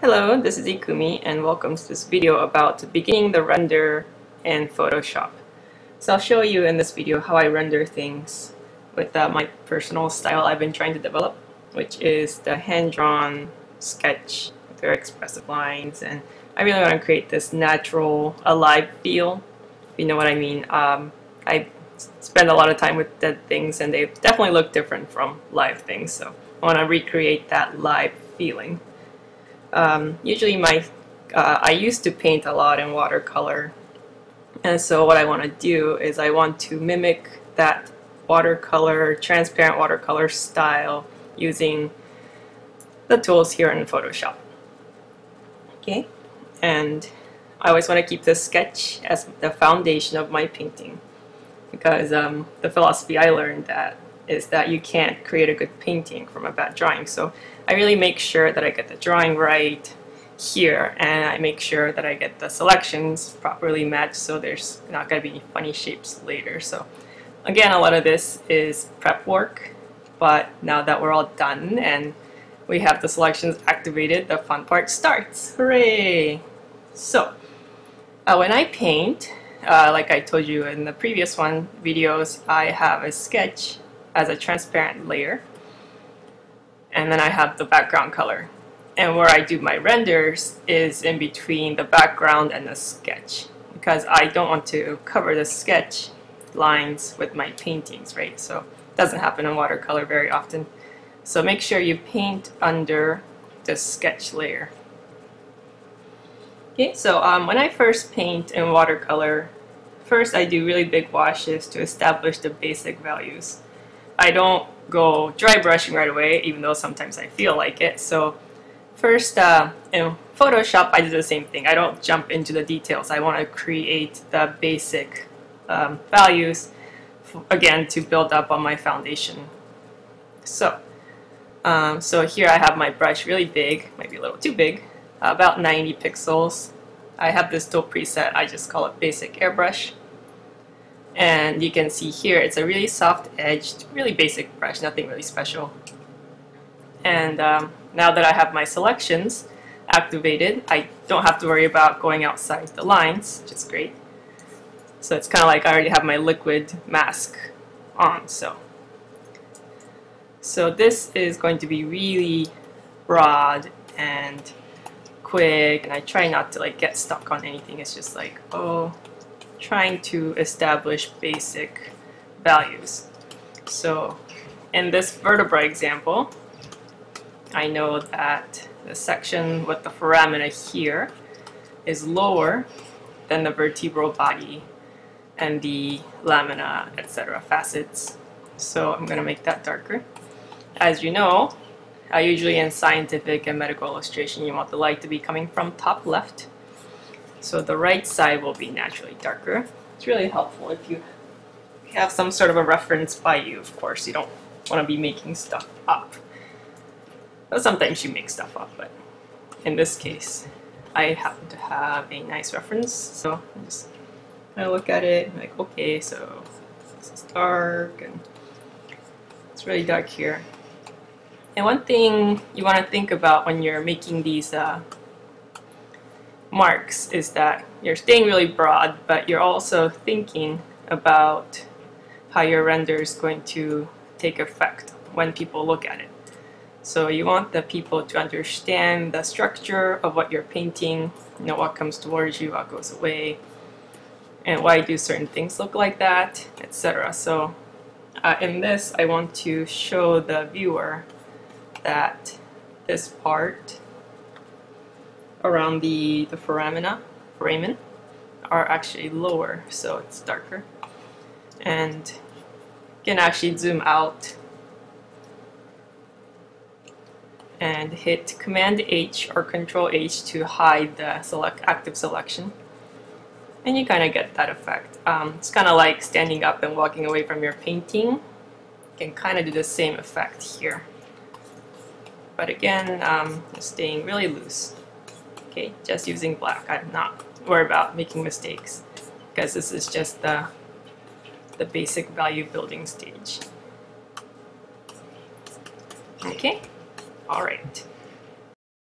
Hello, this is Ikumi and welcome to this video about beginning the render in Photoshop. So I'll show you in this video how I render things with my personal style I've been trying to develop, which is the hand-drawn sketch with very expressive lines, and I really want to create this natural, alive feel, if you know what I mean. I spend a lot of time with dead things and they definitely look different from live things, so I want to recreate that live feeling. Usually I used to paint a lot in watercolor, and so what I want to do is I want to mimic that watercolor, transparent watercolor style using the tools here in Photoshop. Okay, and I always want to keep this sketch as the foundation of my painting, because the philosophy I learned is that you can't create a good painting from a bad drawing. So I really make sure that I get the drawing right here, and I make sure that I get the selections properly matched so there's not going to be any funny shapes later. So again, a lot of this is prep work, but now that we're all done and we have the selections activated, the fun part starts. Hooray! So when I paint, like I told you in the previous videos, I have a sketch as a transparent layer, and then I have the background color, and where I do my renders is in between the background and the sketch, because I don't want to cover the sketch lines with my paintings, right? So it doesn't happen in watercolor very often. So make sure you paint under the sketch layer. Okay, so when I first paint in watercolor, first I do really big washes to establish the basic values. I don't go dry brushing right away, even though sometimes I feel like it. So first, in Photoshop, I do the same thing. I don't jump into the details. I want to create the basic values, again, to build up on my foundation. So, so here I have my brush really big, maybe a little too big, about 90 pixels. I have this tool preset. I just call it Basic Airbrush. And you can see here it's a really soft edged, really basic brush, nothing really special. And now that I have my selections activated, I don't have to worry about going outside the lines, which is great. So it's kind of like I already have my liquid mask on. So this is going to be really broad and quick, and I try not to get stuck on anything. It's just like, trying to establish basic values. So in this vertebra example, I know that the section with the foramina here is lower than the vertebral body and the lamina, etc. facets. So I'm going to make that darker. As you know, usually in scientific and medical illustration, you want the light to be coming from top left. So the right side will be naturally darker. It's really helpful if you have some sort of a reference by you, of course. You don't want to be making stuff up. Well, sometimes you make stuff up, but in this case, I happen to have a nice reference. So I'm just going to look at it and like, okay, so this is dark and it's really dark here. And one thing you want to think about when you're making these marks is that you're staying really broad, but you're also thinking about how your render is going to take effect when people look at it. So you want the people to understand the structure of what you're painting, you know, what comes towards you, what goes away, and why do certain things look like that, etc. So in this, I want to show the viewer that this part around the foramen are actually lower, so it's darker. And you can actually zoom out and hit Command H or Control H to hide the active selection. And you kind of get that effect. It's kind of like standing up and walking away from your painting. You can kind of do the same effect here. But again, staying really loose. Okay, just using black. I'm not worried about making mistakes because this is just the basic value building stage. Okay, all right.